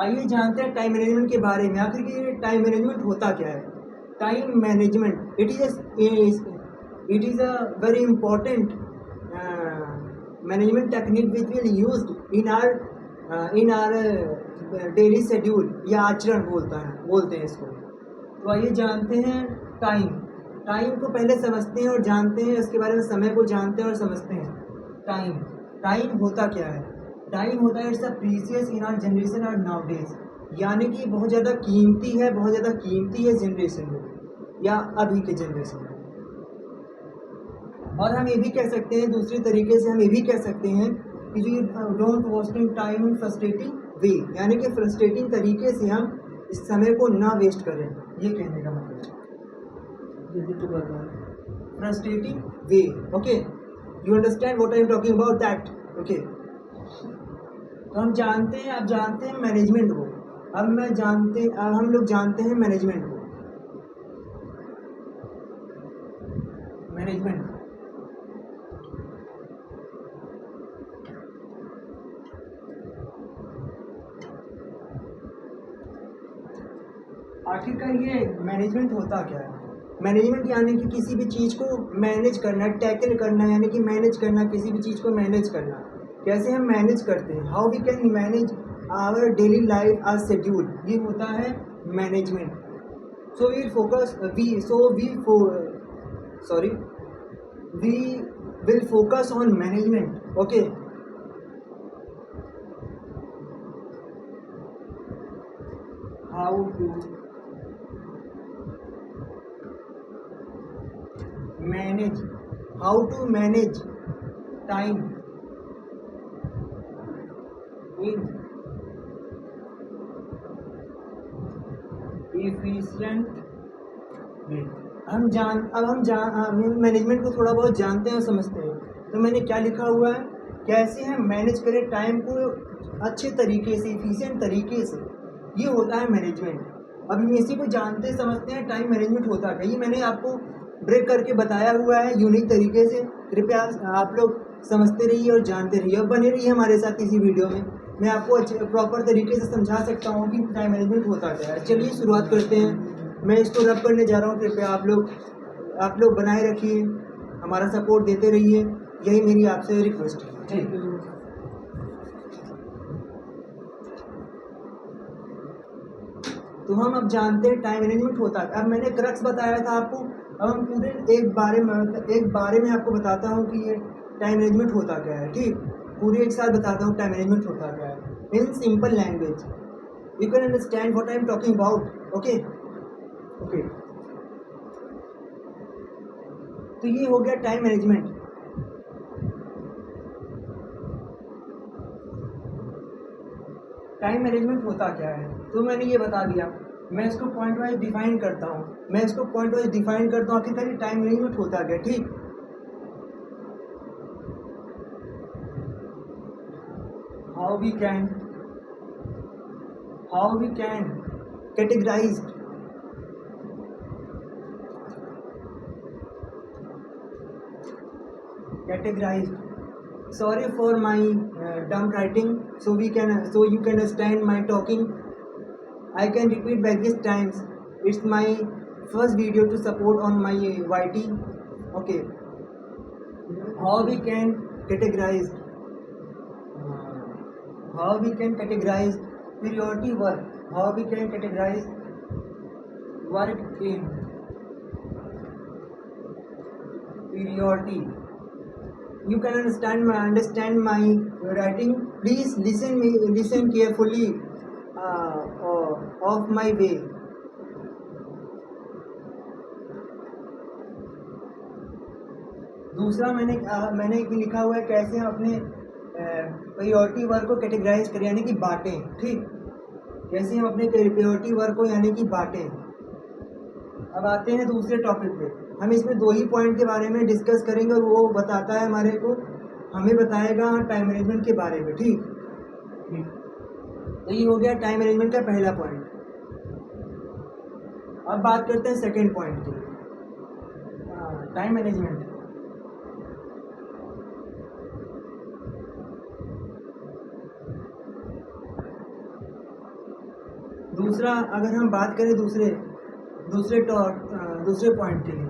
आइए जानते हैं टाइम मैनेजमेंट के बारे में। आखिर ये टाइम मैनेजमेंट होता क्या है? Time management it is a very important management technique which will used in are daily schedule या आचरण बोलते हैं इसको। तो आइए जानते हैं टाइम। टाइम को पहले समझते हैं और जानते हैं, इसके बारे में समय को जानते हैं और समझते हैं। टाइम टाइम होता क्या है? टाइम होता है it's a precious in our generation और नाउडेज, यानी कि बहुत ज़्यादा कीमती है जनरेशन में या अभी के जनरेशन में। और हम ये भी कह सकते हैं, दूसरे तरीके से हम ये भी कह सकते हैं कि जो don't wasting time in frustrating way, यानी कि फ्रस्ट्रेटिंग तरीके से हम इस समय को ना वेस्ट करें, ये कहने का मतलब frustrating way. Okay, you understand what I am talking about that? Okay, तो हम जानते हैं, आप जानते हैं मैनेजमेंट को। अब हम लोग जानते हैं मैनेजमेंट को। मैनेजमेंट आखिरकार ये मैनेजमेंट होता क्या है? मैनेजमेंट यानी कि किसी भी चीज़ को मैनेज करना, टैकल करना, यानी कि मैनेज करना, किसी भी चीज़ को मैनेज करना। कैसे हम मैनेज करते हैं? How we can manage our daily life our schedule, ये होता है management. So we focus we will focus on management. Okay, how to manage time in efficient way. हम मैनेजमेंट को थोड़ा बहुत जानते हैं और समझते हैं। तो मैंने क्या लिखा हुआ है, कैसे हम मैनेज करें टाइम को अच्छे तरीके से, एफिशिएंट तरीके से, ये होता है मैनेजमेंट। अब हम इसी को जानते समझते हैं टाइम मैनेजमेंट होता क्या। ये मैंने आपको ब्रेक करके बताया हुआ है यूनिक तरीके से। कृपया आप लोग समझते रहिए और जानते रहिए और बने रहिए हमारे साथ इसी वीडियो में। मैं आपको अच्छे प्रॉपर तरीके से समझा सकता हूँ कि टाइम मैनेजमेंट होता क्या है। चलिए शुरुआत करते हैं। मैं इसको रब करने जा रहा हूँ। कृपया आप लोग बनाए रखिए, हमारा सपोर्ट देते रहिए, यही मेरी आपसे रिक्वेस्ट है। Thank you. तो हम अब जानते हैं टाइम मैनेजमेंट होता है। अब मैंने क्रक्स बताया था आपको, अब हम पूरे एक बारे में आपको बताता हूँ कि ये टाइम मैनेजमेंट होता क्या है। ठीक, पूरे एक साथ बताता हूँ टाइम मैनेजमेंट होता क्या है in simple language. You can understand what I am talking about. Okay okay, तो ये हो गया टाइम मैनेजमेंट। टाइम मैनेजमेंट होता क्या है तो मैंने ये बता दिया। मैं इसको पॉइंट वाइज डिफाइन करता हूँ। आखिरकार ये टाइम मैनेजमेंट होता क्या। ठीक, how we can categorize sorry for my dumb writing, so you can understand my talking. I can repeat various times. It's my first video to support on my YT. Okay, how we can categorize priority work. How we can categorize work in priority. You can understand my writing. Please listen carefully of my way. दूसरा मैंने लिखा हुआ है कैसे हम अपने priority work को categorise करें, यानी कि बांटें। ठीक, कैसे हम अपने प्रायोरिटी वर्क को यानी कि बांटें। अब आते हैं दूसरे टॉपिक पे। हम इसमें 2 ही पॉइंट के बारे में डिस्कस करेंगे और वो बताता है हमें बताएगा टाइम मैनेजमेंट के बारे में। ठीक, तो ये हो गया टाइम मैनेजमेंट का पहला पॉइंट। अब बात करते हैं सेकेंड पॉइंट की। टाइम मैनेजमेंट दूसरा अगर हम बात करें दूसरे पॉइंट के लिए,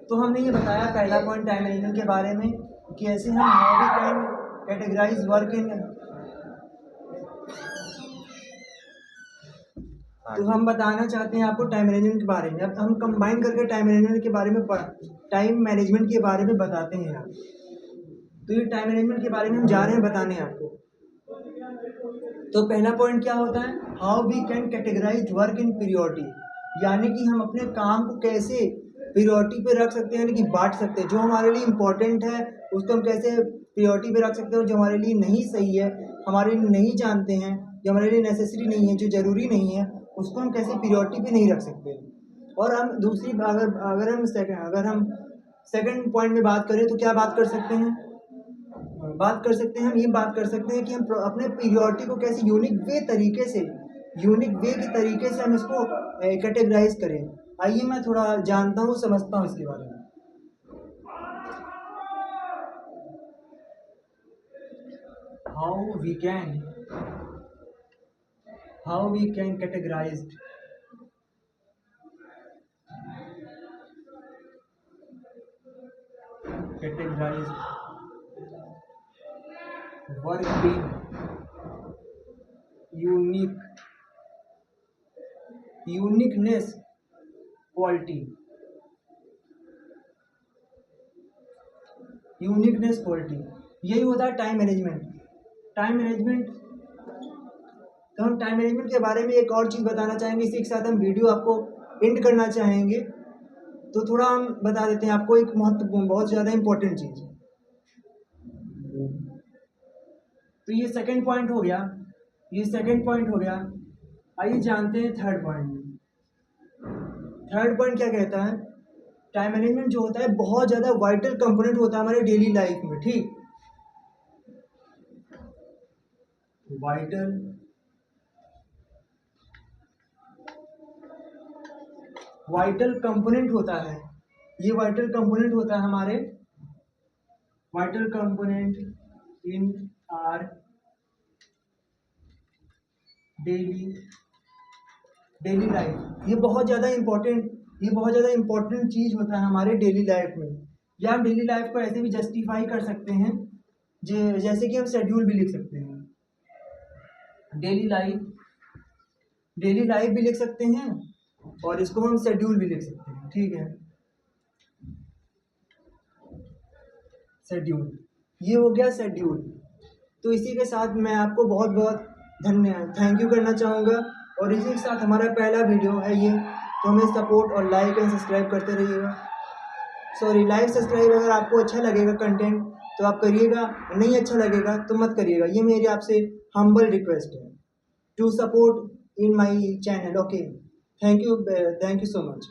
तो हमने ये बताया पहला पॉइंट टाइम मैनेजमेंट के बारे में कि ऐसे हम how we can categorise work in. तो हम बताना चाहते हैं आपको टाइम मैनेजमेंट के बारे में। अब हम कंबाइन करके टाइम मैनेजमेंट के बारे में बताते हैं आप। तो ये टाइम मैनेजमेंट के बारे में हम जा रहे हैं बताने आपको। तो पहला पॉइंट क्या होता है, how we can categorise work in periodicity, यानी कि हम अपने काम को कैसे पीरियोडिटी पे रख सकते हैं, यानी कि बांट सकते हैं। जो हमारे लिए इम्पोर्टेंट है उसको हम कैसे पीरियोडिटी पे रख सकते हैं, जो हमारे लिए नहीं सही है, हमारे लिए नहीं जानते हैं, जो हमारे लिए नेसेसरी नहीं है, जो ज़रूरी नहीं है, उसको हम कैसे पीरियोडिटी पे नहीं रख सकते। और हम दूसरी अगर हम सेकंड पॉइंट में बात करें तो क्या बात कर सकते हैं, हम ये बात कर सकते हैं कि हम अपने पीरियोडिटी को कैसे यूनिक वे के तरीके से हम इसको कैटेगराइज करें। आइए मैं थोड़ा जानता हूँ, समझता हूँ इसके बारे में। How we can categorise work in uniqueness quality. यही होता है टाइम मैनेजमेंट। तो हम टाइम मैनेजमेंट के बारे में एक और चीज़ बताना चाहेंगे, इसी के साथ हम वीडियो आपको एंड करना चाहेंगे। तो थोड़ा हम बता देते हैं आपको एक महत्वपूर्ण, बहुत ज़्यादा इम्पोर्टेंट चीज़। तो ये सेकंड पॉइंट हो गया। आइए जानते हैं थर्ड पॉइंट। थर्ड पॉइंट क्या कहता है, टाइम मैनेजमेंट जो होता है बहुत ज़्यादा वाइटल कंपोनेंट होता है हमारे डेली लाइफ में। ठीक, वाइटल कंपोनेंट होता है, ये वाइटल कंपोनेंट होता है हमारे इन आर डेली लाइफ। ये बहुत ज़्यादा इम्पोर्टेंट चीज़ होता है हमारे डेली लाइफ में। या हम डेली लाइफ को ऐसे भी जस्टिफाई कर सकते हैं, जैसे कि हम शेड्यूल भी लिख सकते हैं, डेली लाइफ भी लिख सकते हैं, और इसको हम शेड्यूल भी लिख सकते हैं। ठीक है, शेड्यूल, ये हो गया शेड्यूल। तो इसी के साथ मैं आपको बहुत बहुत थैंक यू करना चाहूँगा। और इसी के साथ हमारा पहला वीडियो है ये, तो हमें सपोर्ट और लाइक एंड सब्सक्राइब करते रहिएगा। लाइक सब्सक्राइब अगर आपको अच्छा लगेगा कंटेंट तो आप करिएगा, नहीं अच्छा लगेगा तो मत करिएगा। ये मेरी आपसे हम्बल रिक्वेस्ट है to support in my channel. Okay, thank you so much.